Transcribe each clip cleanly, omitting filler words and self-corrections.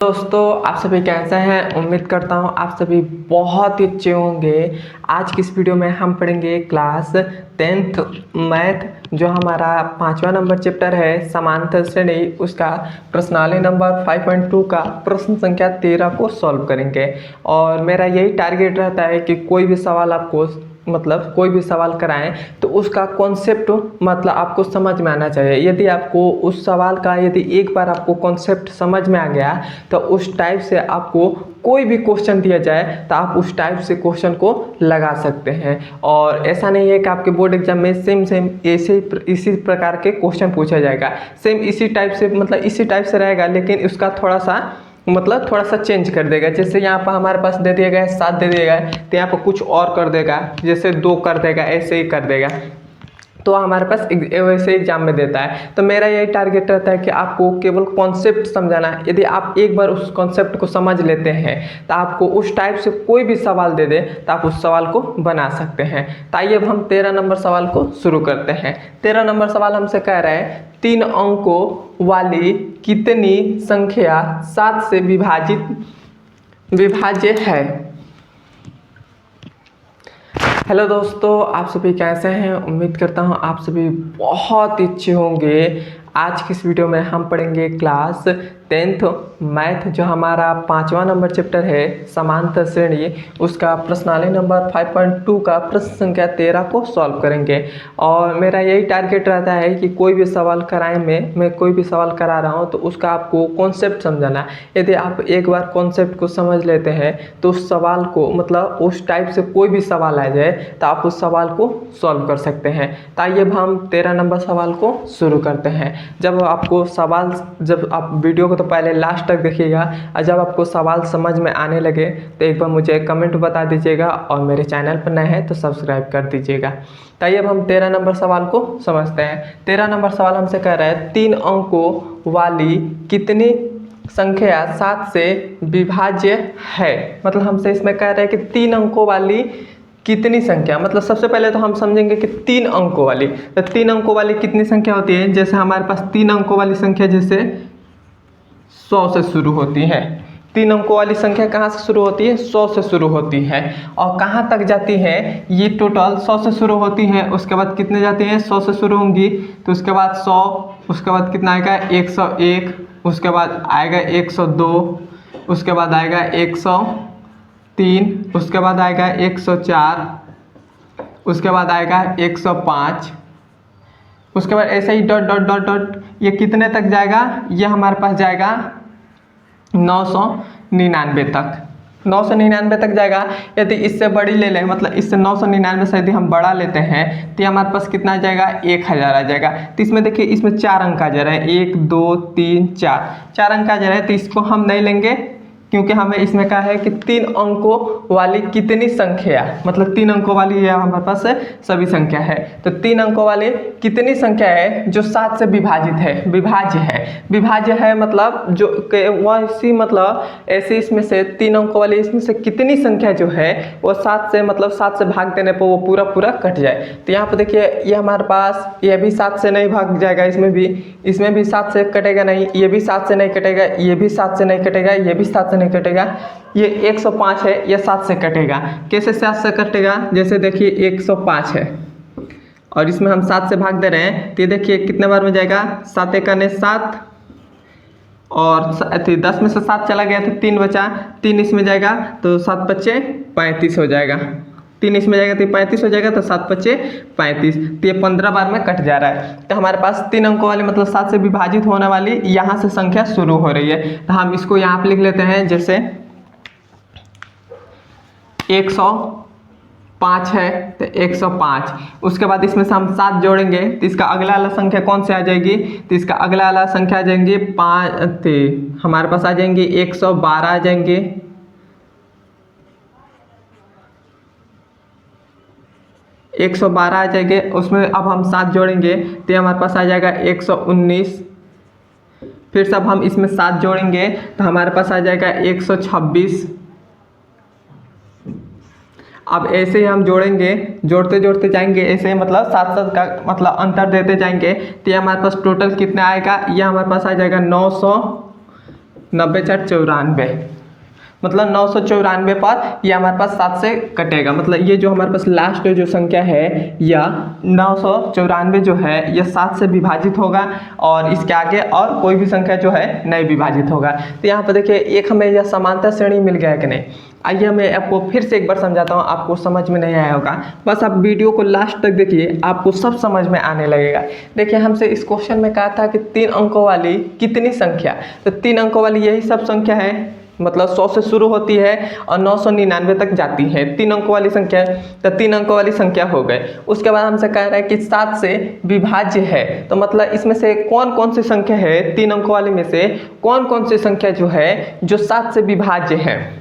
दोस्तों, आप सभी कैसे हैं। उम्मीद करता हूं आप सभी बहुत ही अच्छे होंगे। आज की इस वीडियो में हम पढ़ेंगे क्लास 10th मैथ, जो हमारा 5वां नंबर चैप्टर है समांतर श्रेणी, उसका प्रश्नावली नंबर 5.2 का प्रश्न संख्या 13 को सॉल्व करेंगे। और मेरा यही टारगेट रहता है कि कोई भी सवाल आपको कोई भी सवाल कराएं तो उसका कॉन्सेप्ट आपको समझ में आना चाहिए। यदि आपको उस सवाल का एक बार आपको कॉन्सेप्ट समझ में आ गया तो उस टाइप से आपको कोई भी क्वेश्चन दिया जाए तो आप उस टाइप से क्वेश्चन को लगा सकते हैं। और ऐसा नहीं है कि आपके बोर्ड एग्जाम में सेम इसी प्रकार के क्वेश्चन पूछा जाएगा, सेम इसी टाइप से रहेगा, लेकिन उसका थोड़ा सा चेंज कर देगा। जैसे यहाँ पर हमारे पास दे दिया गया है 7 दे दिया गया है, तो यहाँ पर कुछ और कर देगा, जैसे 2 कर देगा, ऐसे ही कर देगा। तो हमारे पास वैसे एग्जाम में देता है। तो मेरा यही टारगेट रहता है कि आपको केवल कॉन्सेप्ट समझाना है। यदि आप एक बार उस कॉन्सेप्ट को समझ लेते हैं तो आपको उस टाइप से कोई भी सवाल दे दे तो आप उस सवाल को बना सकते हैं। तो आइए अब हम 13 नंबर सवाल को शुरू करते हैं। 13 नंबर सवाल हमसे कह रहा है 3 अंकों वाली कितनी संख्या 7 से विभाज्य है। हेलो दोस्तों, आप सभी कैसे हैं। उम्मीद करता हूं आप सभी बहुत अच्छे होंगे। आज की इस वीडियो में हम पढ़ेंगे क्लास 10th मैथ, जो हमारा 5वां नंबर चैप्टर है समांतर श्रेणी, उसका प्रश्नावली नंबर 5.2 का प्रश्न संख्या 13 को सॉल्व करेंगे। और मेरा यही टारगेट रहता है कि कोई भी सवाल कराएं मैं कोई भी सवाल करा रहा हूं तो उसका आपको कॉन्सेप्ट समझाना। यदि आप एक बार कॉन्सेप्ट को समझ लेते हैं तो उस सवाल को उस टाइप से कोई भी सवाल आ जाए तो आप उस सवाल को सॉल्व कर सकते हैं। तो आइए अब हम 13 नंबर सवाल को शुरू करते हैं। जब आप वीडियो को तो पहले लास्ट तक देखिएगा, और जब आपको सवाल समझ में आने लगे तो एक बार मुझे कमेंट बता दीजिएगा, और मेरे चैनल पर नए हैं तो सब्सक्राइब कर दीजिएगा। तो आइए अब हम 13 नंबर सवाल को समझते हैं। 13 नंबर सवाल हमसे कह रहा है 3 अंकों वाली कितनी संख्या 7 से विभाज्य है। हमसे इसमें कह रहे हैं कि 3 अंकों वाली कितनी संख्या, सबसे पहले तो हम समझेंगे कि 3 अंकों वाली, तो 3 अंकों वाली कितनी संख्या होती है। जैसे हमारे पास 3 अंकों वाली संख्या जैसे 100 से शुरू होती है। 3 अंकों वाली संख्या कहाँ से शुरू होती है? 100 से शुरू होती है। और कहाँ तक जाती है? ये टोटल 100 से शुरू होती है, उसके बाद कितने जाती है? 100 से शुरू होंगी तो उसके बाद 100, उसके बाद कितना आएगा? 101, उसके बाद आएगा 102, उसके बाद आएगा 103, उसके बाद आएगा 104, उसके बाद आएगा 105, उसके बाद ऐसे ही डॉट डॉट डॉट डॉट, ये कितने तक जाएगा? ये हमारे पास जाएगा 999 तक, 999 तक जाएगा। यदि इससे बड़ी ले लें, इससे 999 से यदि हम बड़ा लेते हैं तो हमारे पास कितना आ जाएगा? 1000 आ जाएगा। तो इसमें देखिए, इसमें 4 अंक आ जा रहे हैं, 1 2 3 4 अंक आ जा रहे हैं। तो इसको हम नहीं लेंगे, क्योंकि हमें इसमें कहा है कि 3 अंकों वाली कितनी संख्या, 3 अंकों वाली है हमारे पास सभी संख्या है। तो 3 अंकों वाली कितनी संख्या है जो 7 से विभाजित है, विभाज्य है जो वह इसी ऐसे इसमें से 3 अंकों वाली इसमें से कितनी संख्या जो है वो 7 से 7 से भाग देने पर वो पूरा कट जाए। तो यहाँ पर देखिए, ये हमारे पास ये भी 7 से नहीं भाग जाएगा, इसमें भी 7 से कटेगा नहीं, ये भी 7 से नहीं कटेगा, ये भी 7 से नहीं कटेगा, ये भी 7 से नहीं कटेगा। ये 105 है, ये 7 से कटेगा। कैसे 7 से कटेगा? जैसे देखिए 105 है और इसमें हम 7 से भाग दे रहे हैं, तो ये देखिए कितने बार में जाएगा? 7 एकने 7, और 10 में से 7 चला गया तो 3 बचा, 3 इसमें जाएगा तो 7 बच्चे 35 हो जाएगा, 3 इसमें जाएगा तो 35 हो जाएगा, तो 7 बच्चे 35, तो ये 15 बार में कट जा रहा है। तो हमारे पास 3 अंकों वाली 7 से विभाजित होने वाली यहाँ से संख्या शुरू हो रही है। तो हम इसको यहाँ पे लिख लेते हैं, जैसे 105 है तो 105, उसके बाद इसमें से हम 7 जोड़ेंगे तो इसका अगला वाला संख्या कौन से आ जाएगी? तो इसका अगला वाला संख्या आ जाएंगे 5, हमारे पास आ जाएंगे 112 आ जाएंगे, 112 आ जाएंगे। उसमें अब हम 7 जोड़ेंगे तो हमारे पास आ जाएगा 119, फिर से अब हम इसमें 7 जोड़ेंगे तो हमारे पास आ जाएगा 126। अब ऐसे ही हम जोड़ेंगे, जोड़ते जाएंगे ऐसे, 7 का अंतर देते जाएंगे तो ये हमारे पास टोटल कितना आएगा? ये हमारे पास आ जाएगा 90 4 94, मतलब 994 पद ये हमारे पास 7 से कटेगा। मतलब ये जो हमारे पास लास्ट जो संख्या है या 994 जो है ये 7 से विभाजित होगा और इसके आगे और कोई भी संख्या जो है नहीं विभाजित होगा। तो यहाँ पर देखिए एक हमें यह समांतर श्रेणी मिल गया है कि नहीं। आइए मैं आपको फिर से एक बार समझाता हूँ, आपको समझ में नहीं आया होगा, बस आप वीडियो को लास्ट तक देखिए, आपको सब समझ में आने लगेगा। देखिए हमसे इस क्वेश्चन में कहा था कि 3 अंकों वाली कितनी संख्या, तो 3 अंकों वाली यही सब संख्या है, मतलब 100 से शुरू होती है और 999 तक जाती है, 3 अंकों वाली संख्या। तो 3 अंकों वाली संख्या हो गए। उसके बाद हमसे कह रहा है कि 7 से विभाज्य है, तो मतलब इसमें से कौन कौन सी संख्या है, 3 अंकों वाले में से कौन कौन सी संख्या जो है जो 7 से विभाज्य है।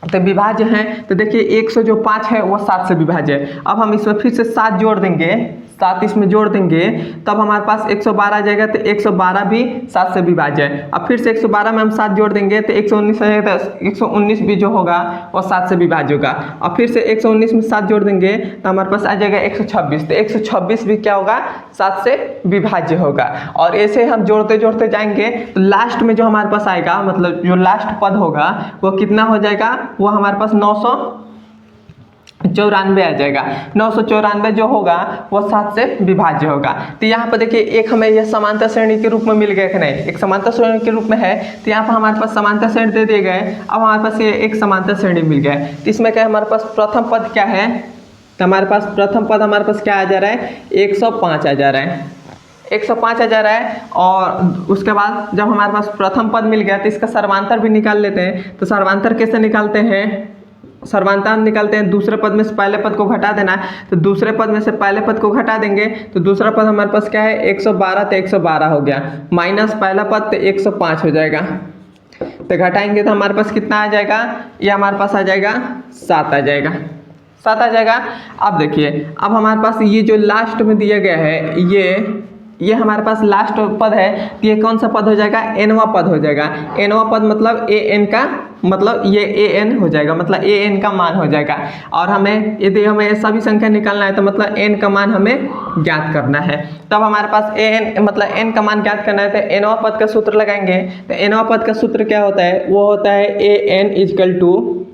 तो विभाज्य है तो देखिए 105 है वो 7 से विभाज्य है। अब हम इसमें फिर से 7 जोड़ देंगे, 7 इसमें जोड़ देंगे तब हमारे पास 112 आ जाएगा। तो 112 भी 7 से विभाज्य है। अब फिर से 112 में हम 7 जोड़ देंगे तो 119 आ जाएगा। तो 119 भी जो होगा वो 7 से विभाज्य होगा। अब फिर से 119 में 7 जोड़ देंगे तो हमारे पास आ जाएगा 126। तो 126 भी क्या होगा, 7 से विभाज्य होगा। और ऐसे हम जोड़ते जोड़ते जाएंगे तो लास्ट में जो हमारे पास आएगा, मतलब जो लास्ट पद होगा वो कितना हो जाएगा, वो हमारे पास 994 आ जाएगा। 994 जो होगा वो 7 से विभाज्य होगा। तो यहाँ पर देखिए एक हमें यह समांतर श्रेणी के रूप में मिल गया कि नहीं, एक समांतर श्रेणी के रूप में है। तो यहाँ पर हमारे पास समांतर श्रेणी दे दिए गए। अब हमारे पास ये एक समांतर श्रेणी मिल गया है। तो इसमें क्या हमारे पास प्रथम पद क्या है, तो हमारे पास प्रथम पद हमारे पास क्या आ जा रहा है, 105 आ जा रहा है, 105 आ जा रहा है। और उसके बाद जब हमारे पास प्रथम पद मिल गया तो इसका सर्वांतर भी निकाल लेते हैं। तो सर्वांतर कैसे निकालते हैं, सर्वांतर निकालते हैं, दूसरे पद में से पहले पद को घटा देना है। तो दूसरे पद में से पहले पद को घटा देंगे तो दूसरा पद हमारे पास क्या है, 112, तो 112 हो गया, माइनस पहला पद तो 105 हो जाएगा। तो घटाएंगे तो हमारे पास कितना आ जाएगा, ये हमारे पास आ जाएगा 7 आ जाएगा, 7 आ जाएगा। अब देखिए अब हमारे पास ये जो लास्ट में दिया गया है ये हमारे पास लास्ट पद है। तो ये कौन सा पद हो जाएगा, एनवा पद हो जाएगा। एनवा पद मतलब ए एन का, मतलब ये ए एन हो जाएगा, मतलब ए एन का मान हो जाएगा। और हमें यदि हमें सभी संख्या निकालना है तो मतलब एन का मान हमें ज्ञात करना है। तब हमारे पास ए एन मतलब एन का मान ज्ञात करना है तो एनवा पद का सूत्र लगाएंगे। तो एनवा पद का सूत्र क्या होता है, वो होता है a n is equal to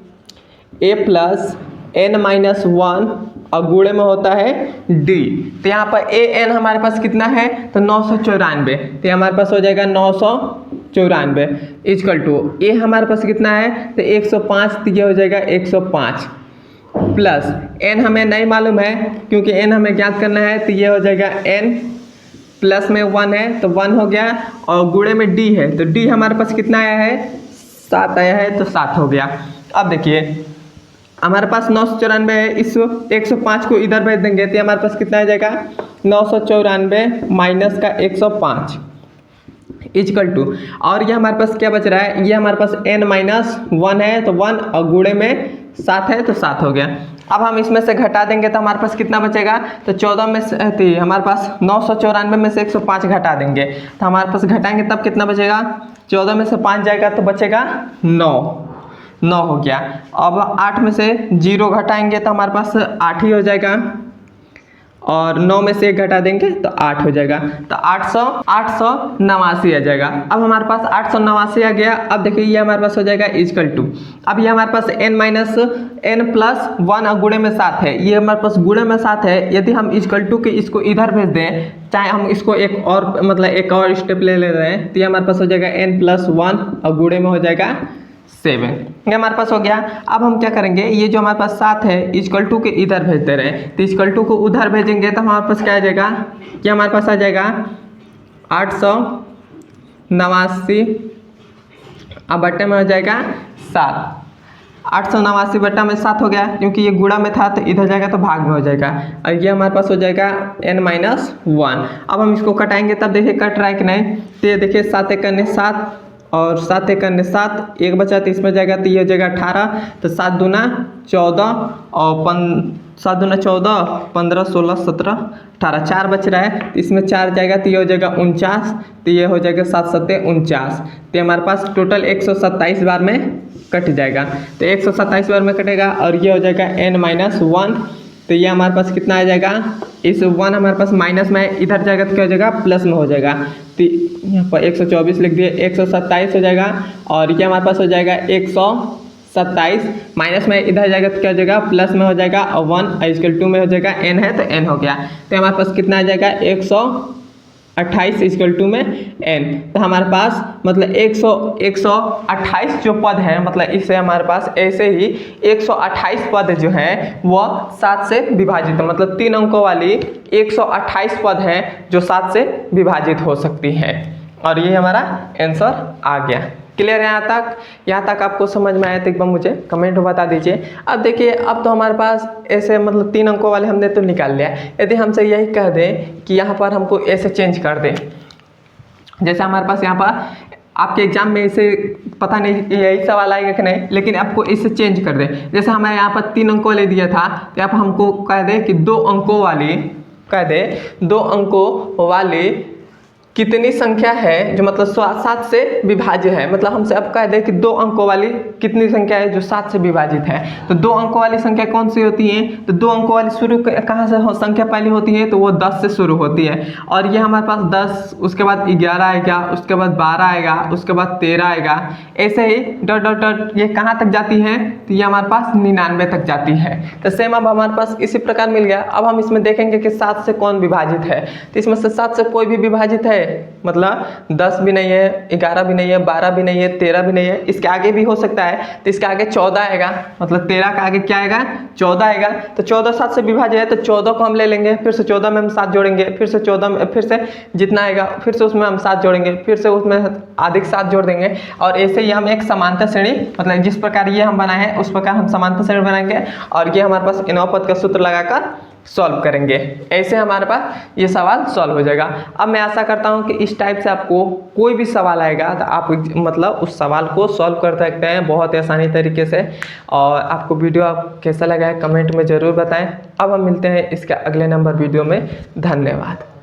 a plus n minus 1 और गुणे में होता है डी। तो यहाँ पर ए एन हमारे पास कितना है, तो 994। तो हमारे पास हो जाएगा 994 इजकल टू ए हमारे पास कितना है, तो 105, तो ये हो जाएगा 105 प्लस एन हमें नहीं मालूम है क्योंकि एन हमें ज्ञात करना है। तो ये हो जाएगा एन प्लस में 1 है तो 1 हो गया और गुणे में डी है। तो डी हमारे पास कितना आया है, 7 आया है, तो 7 हो गया। अब देखिए हमारे पास 994 है, इस 105 को इधर भेज देंगे तो हमारे पास कितना आ जाएगा, 994 माइनस का 105 इजकल टू, और ये हमारे पास क्या बच रहा है, ये हमारे पास n माइनस 1 है तो 1 और गुणे में 7 है तो 7 हो गया। अब हम इसमें से घटा देंगे तो हमारे पास कितना बचेगा, तो 14 में से हमारे पास 994 में से 105 घटा देंगे तो हमारे पास घटाएंगे तब कितना बचेगा, 14 में से 5 जाएगा तो बचेगा 9 हो गया। अब 8 में से 0 घटाएंगे तो हमारे पास 8 ही हो जाएगा और 9 में से 1 घटा देंगे तो 8 हो जाएगा। तो 889 आ जाएगा। अब हमारे पास 889 आ गया। अब देखिए ये हमारे पास हो जाएगा इजकल टू, अब ये हमारे पास n माइनस n प्लस 1 और गुणे में 7 है, ये हमारे पास गुणे में 7 है। यदि हम इजकल टू के इसको इधर भेज दें, चाहे हम इसको एक और मतलब एक और स्टेप ले रहे हैं, तो ये हमारे पास हो जाएगा n प्लस 1 और गुणे में हो जाएगा 7, ये हमारे पास हो गया। अब हम क्या करेंगे, ये जो हमारे पास 7 है इजकल टू के इधर भेज दे रहे हैं, तो इजकल टू को उधर भेजेंगे तो हमारे पास क्या आ जाएगा, ये हमारे पास आ जाएगा 889 अब बट्टे में हो जाएगा 7। 889 बट्टा में 7 हो गया, क्योंकि ये गुणा में था तो इधर जाएगा तो भाग में हो जाएगा, और ये हमारे पास हो जाएगा n माइनस 1। अब हम इसको कटाएंगे तब देखिए कट रहा है कि नहीं, तो ये देखिए 7 एक 7 और 7 एक 7, एक बचा तो इसमें जाएगा तो ये हो जाएगा 18, तो 7 दूना 14 और 7 दूना 14, 15 16 17 18, 4 बच रहा है तो इसमें 4 जाएगा तो ये हो जाएगा 49, तो ये हो जाएगा 7 7 49, तो हमारे पास टोटल 127 बार में कट जाएगा। तो 127 बार में कटेगा और ये हो जाएगा n माइनस 1 तो ये हमारे पास कितना आ जाएगा, इस 1 हमारे पास माइनस में इधर जाएगा तो क्या हो जाएगा, प्लस में हो जाएगा। तो यहाँ पर 124 लिख दिए, 127 हो जाएगा। और ये हमारे पास हो जाएगा 127, माइनस में इधर जाएगा तो क्या हो जाएगा, प्लस में हो जाएगा। और 1 इक्वल टू में हो जाएगा n है तो n हो गया। तो हमारे पास कितना आ जाएगा, 128 इक्वल टू में n। तो हमारे पास मतलब 128 जो पद है, मतलब इससे हमारे पास ऐसे ही 128 पद जो है वह 7 से विभाजित है, मतलब 3 अंकों वाली 128 पद है जो 7 से विभाजित हो सकती है। और ये हमारा आंसर आ गया। क्लियर है यहाँ तक आपको समझ में आया तो एक बार मुझे कमेंट में बता दीजिए। अब देखिए, अब तो हमारे पास ऐसे मतलब 3 अंकों वाले हमने तो निकाल लिया। यदि हमसे यही कह दें कि यहाँ पर हमको ऐसे चेंज कर दें, जैसे हमारे पास यहाँ पर आपके एग्जाम में इसे पता नहीं यही सवाल आएगा कि नहीं, लेकिन आपको इसे चेंज कर दें। जैसे हमें यहाँ पर 3 अंकों वाले दिया था, तो यहाँ पर हमको कह दें कि 2 अंकों वाली, कह दें 2 अंकों वाली कितनी संख्या है जो मतलब 7 से विभाज्य है। मतलब हमसे अब कह दे कि 2 अंकों वाली कितनी संख्या है जो 7 से विभाजित है। तो 2 अंकों वाली संख्या कौन सी होती है, तो 2 अंकों वाली शुरू कहाँ से संख्या पहली होती है, तो वो 10 से शुरू होती है। और ये हमारे पास 10, उसके बाद 11 आएगा, उसके बाद 12 आएगा, उसके बाद 13 आएगा, ऐसे ही डॉट डॉट डॉट ये कहाँ तक जाती है, तो ये हमारे पास 99 तक जाती है। तो सेम अब हमारे पास इसी प्रकार मिल गया। अब हम इसमें देखेंगे कि 7 से कौन विभाजित है। तो इसमें से 7 से कोई भी विभाजित है, मतलब 10 भी नहीं है, 11 भी नहीं है, 12 भी नहीं है, 13 भी नहीं है, इसके आगे भी हो सकता है। तो इसके आगे 14 आएगा, मतलब 13 का आगे क्या आएगा, 14 आएगा। तो 14 7 से विभाजित है, तो 14 को हम ले लेंगे, फिर से 14 में हम 7 जोड़ेंगे, फिर से 14 में फिर से जितना आएगा फिर से उसमें हम 7 जोड़ेंगे, फिर से उसमें अधिक 7 जोड़ देंगे। और ऐसे ही हम एक समांतर श्रेणी, मतलब जिस प्रकार ये हम बनाए हैं उस प्रकार हम समांतर श्रेणी बनाएंगे। और ये हमारे पास इनोव पद का सूत्र लगाकर सॉल्व करेंगे। ऐसे हमारे पास ये सवाल सॉल्व हो जाएगा। अब मैं आशा करता हूँ कि इस टाइप से आपको कोई भी सवाल आएगा तो आप मतलब उस सवाल को सॉल्व कर सकते हैं बहुत ही आसानी तरीके से। और आपको वीडियो कैसा लगा है कमेंट में ज़रूर बताएं। अब हम मिलते हैं इसके अगले नंबर वीडियो में। धन्यवाद।